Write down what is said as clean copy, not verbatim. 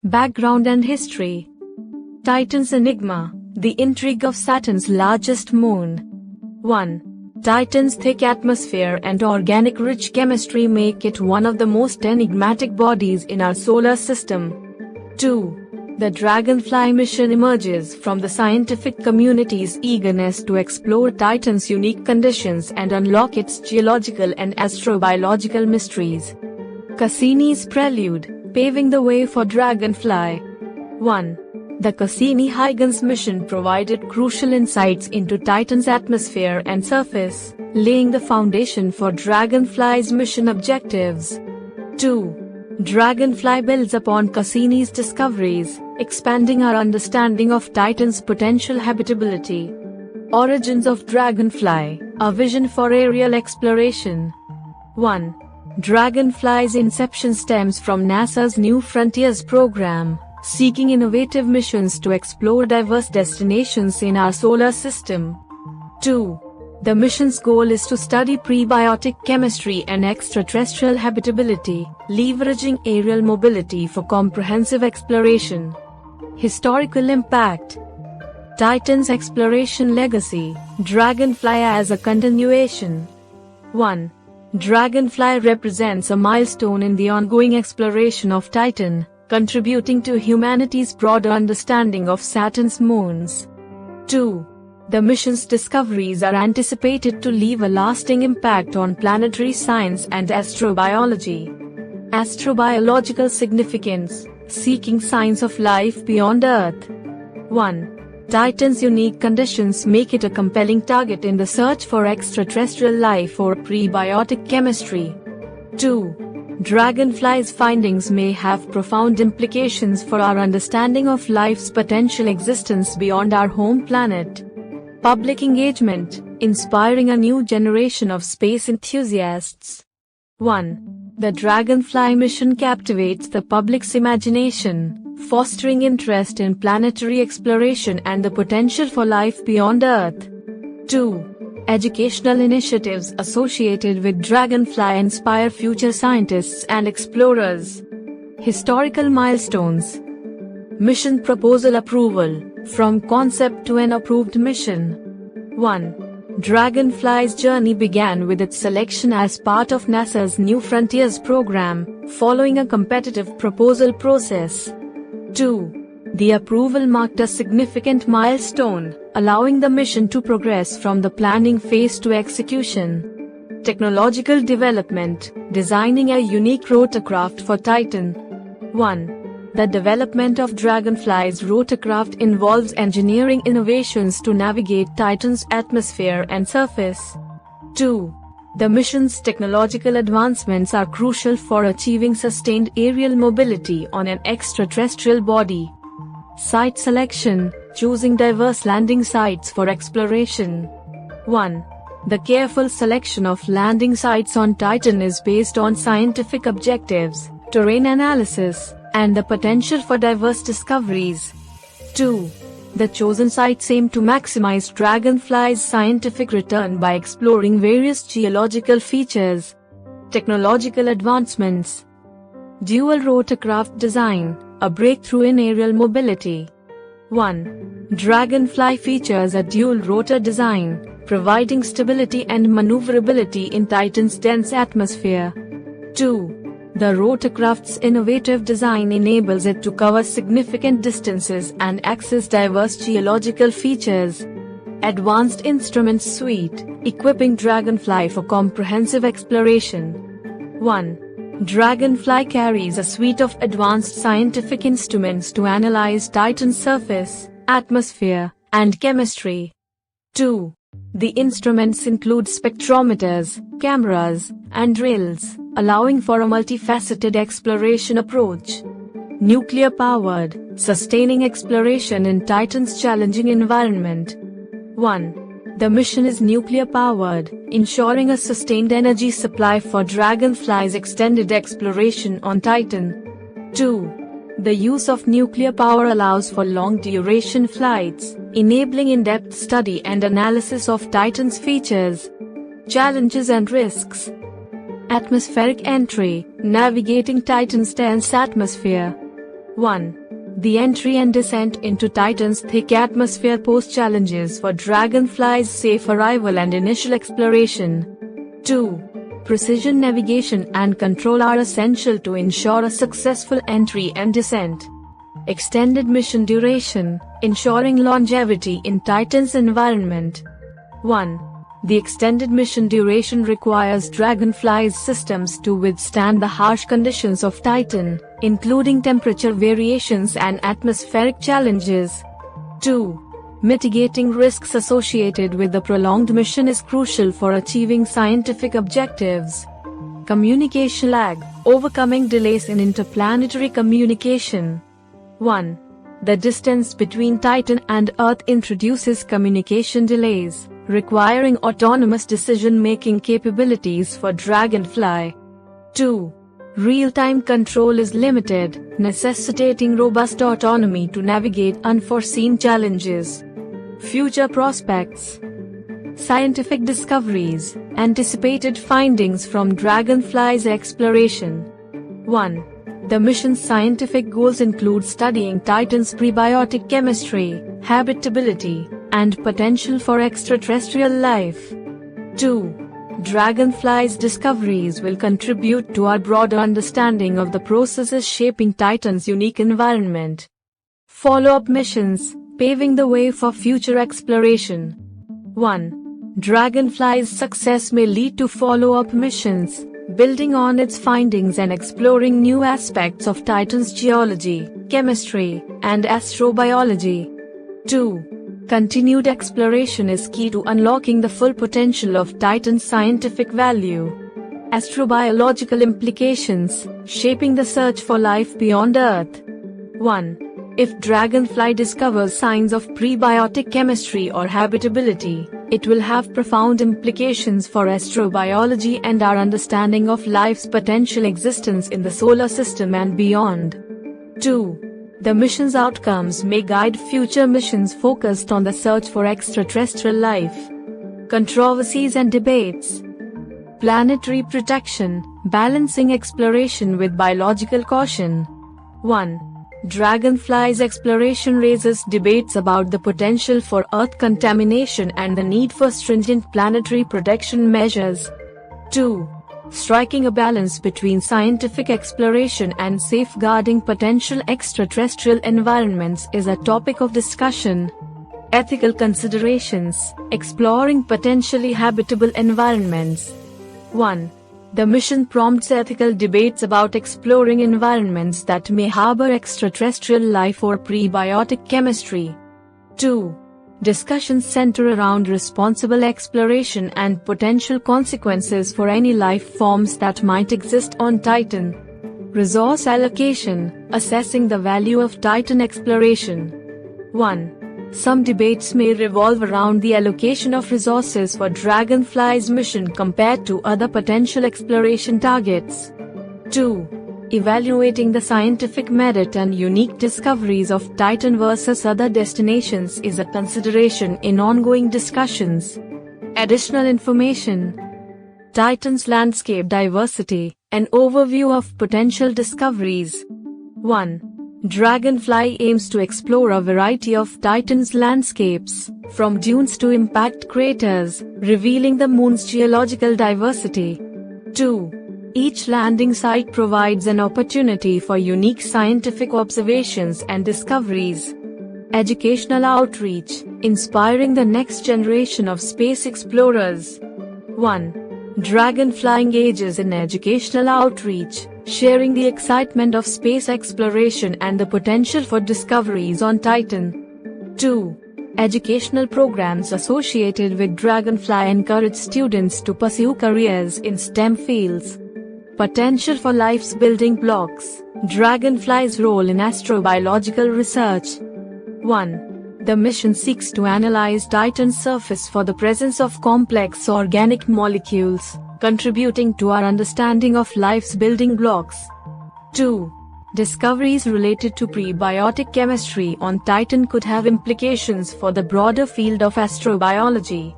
Background and history. Titan's enigma, the intrigue of Saturn's largest moon. 1. Titan's thick atmosphere and organic-rich chemistry make it one of the most enigmatic bodies in our solar system. 2. The Dragonfly mission emerges from the scientific community's eagerness to explore Titan's unique conditions and unlock its geological and astrobiological mysteries. Cassini's prelude, paving the way for Dragonfly. 1. The Cassini-Huygens mission provided crucial insights into Titan's atmosphere and surface, laying the foundation for Dragonfly's mission objectives. 2. Dragonfly builds upon Cassini's discoveries, expanding our understanding of Titan's potential habitability. Origins of Dragonfly, a vision for aerial exploration. 1. Dragonfly's inception stems from NASA's New Frontiers program, seeking innovative missions to explore diverse destinations in our solar system. 2. The mission's goal is to study prebiotic chemistry and extraterrestrial habitability, leveraging aerial mobility for comprehensive exploration. Historical impact. Titan's exploration legacy, Dragonfly as a continuation. 1. Dragonfly represents a milestone in the ongoing exploration of Titan, contributing to humanity's broader understanding of Saturn's moons. 2. The mission's discoveries are anticipated to leave a lasting impact on planetary science and astrobiology. Astrobiological significance, seeking signs of life beyond Earth. 1. Titan's unique conditions make it a compelling target in the search for extraterrestrial life or prebiotic chemistry. 2. Dragonfly's findings may have profound implications for our understanding of life's potential existence beyond our home planet. Public engagement, inspiring a new generation of space enthusiasts. 1. The Dragonfly mission captivates the public's imagination, fostering interest in planetary exploration and the potential for life beyond Earth. 2. Educational initiatives associated with Dragonfly inspire future scientists and explorers. Historical milestones. Mission proposal approval, from concept to an approved mission. 1. Dragonfly's journey began with its selection as part of NASA's New Frontiers program, following a competitive proposal process. 2. The approval marked a significant milestone, allowing the mission to progress from the planning phase to execution. Technological development, designing a unique rotorcraft for Titan. 1. The development of Dragonfly's rotorcraft involves engineering innovations to navigate Titan's atmosphere and surface. 2. The mission's technological advancements are crucial for achieving sustained aerial mobility on an extraterrestrial body. Site selection, choosing diverse landing sites for exploration. 1. The careful selection of landing sites on Titan is based on scientific objectives, terrain analysis, and the potential for diverse discoveries. 2. The chosen sites aim to maximize Dragonfly's scientific return by exploring various geological features. Technological advancements. Dual rotorcraft design, a breakthrough in aerial mobility. 1. Dragonfly features a dual rotor design, providing stability and maneuverability in Titan's dense atmosphere. 2. The rotorcraft's innovative design enables it to cover significant distances and access diverse geological features. Advanced Instrument Suite, equipping Dragonfly for comprehensive exploration. 1. Dragonfly carries a suite of advanced scientific instruments to analyze Titan's surface, atmosphere, and chemistry. 2. The instruments include spectrometers, cameras, and drills, allowing for a multifaceted exploration approach. Nuclear-powered, sustaining exploration in Titan's challenging environment. 1. The mission is nuclear-powered, ensuring a sustained energy supply for Dragonfly's extended exploration on Titan. 2. The use of nuclear power allows for long-duration flights, enabling in-depth study and analysis of Titan's features. Challenges and risks. Atmospheric entry, navigating Titan's dense atmosphere. 1. The entry and descent into Titan's thick atmosphere pose challenges for Dragonfly's safe arrival and initial exploration. 2. Precision navigation and control are essential to ensure a successful entry and descent. Extended mission duration, ensuring longevity in Titan's environment. 1. The extended mission duration requires Dragonfly's systems to withstand the harsh conditions of Titan, including temperature variations and atmospheric challenges. 2. Mitigating risks associated with the prolonged mission is crucial for achieving scientific objectives. Communication lag, overcoming delays in interplanetary communication. 1. The distance between Titan and Earth introduces communication delays, requiring autonomous decision-making capabilities for Dragonfly. 2. Real-time control is limited, necessitating robust autonomy to navigate unforeseen challenges. Future prospects. Scientific discoveries, anticipated findings from Dragonfly's exploration. 1. The mission's scientific goals include studying Titan's prebiotic chemistry, habitability, and potential for extraterrestrial life. 2. Dragonfly's discoveries will contribute to our broader understanding of the processes shaping Titan's unique environment. Follow-up missions, paving the way for future exploration. 1. Dragonfly's success may lead to follow-up missions, building on its findings and exploring new aspects of Titan's geology, chemistry, and astrobiology. 2. Continued exploration is key to unlocking the full potential of Titan's scientific value. Astrobiological implications, shaping the search for life beyond Earth. 1. If Dragonfly discovers signs of prebiotic chemistry or habitability, it will have profound implications for astrobiology and our understanding of life's potential existence in the solar system and beyond. 2. The mission's outcomes may guide future missions focused on the search for extraterrestrial life. Controversies and debates. Planetary protection, balancing exploration with biological caution. 1. Dragonfly's exploration raises debates about the potential for Earth contamination and the need for stringent planetary protection measures. 2. Striking a balance between scientific exploration and safeguarding potential extraterrestrial environments is a topic of discussion. Ethical considerations, exploring potentially habitable environments. 1. The mission prompts ethical debates about exploring environments that may harbor extraterrestrial life or prebiotic chemistry. 2. Discussions center around responsible exploration and potential consequences for any life forms that might exist on Titan. Resource allocation, assessing the value of Titan exploration. 1. Some debates may revolve around the allocation of resources for Dragonfly's mission compared to other potential exploration targets. 2. Evaluating the scientific merit and unique discoveries of Titan versus other destinations is a consideration in ongoing discussions. Additional information. Titan's landscape diversity, an overview of potential discoveries. 1. Dragonfly aims to explore a variety of Titan's landscapes, from dunes to impact craters, revealing the moon's geological diversity. 2. Each landing site provides an opportunity for unique scientific observations and discoveries. Educational outreach, inspiring the next generation of space explorers. 1. Dragonfly engages in educational outreach, sharing the excitement of space exploration and the potential for discoveries on Titan. 2. Educational programs associated with Dragonfly encourage students to pursue careers in STEM fields. Potential for life's building blocks, Dragonfly's role in astrobiological research. 1. The mission seeks to analyze Titan's surface for the presence of complex organic molecules, contributing to our understanding of life's building blocks. 2. Discoveries related to prebiotic chemistry on Titan could have implications for the broader field of astrobiology,